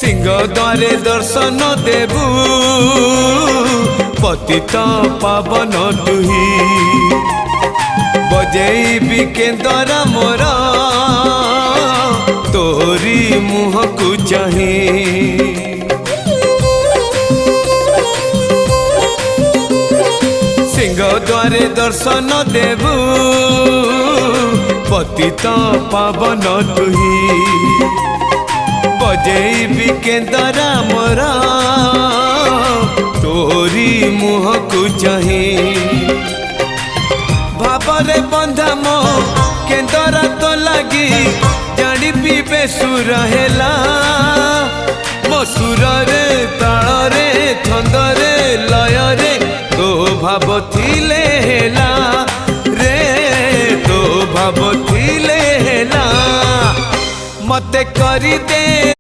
सिंह द्वारे दर्शन देबू पतित पावन तुही बजेबी केंदरा मोर तोरी मुह को चाहे सिंह द्वारे दर्शन देबू पतित पावन तुही बजेबी केंदरा मोर तोरी मुह को चाहे भावरे बंधा मो केंदरा तो लगी जानी पीबे सुर हेला मो सुर रे ताल रे छंद रे लय रे तो भाव थिले हेला रे तो भाव थिले हेला मते करी दे।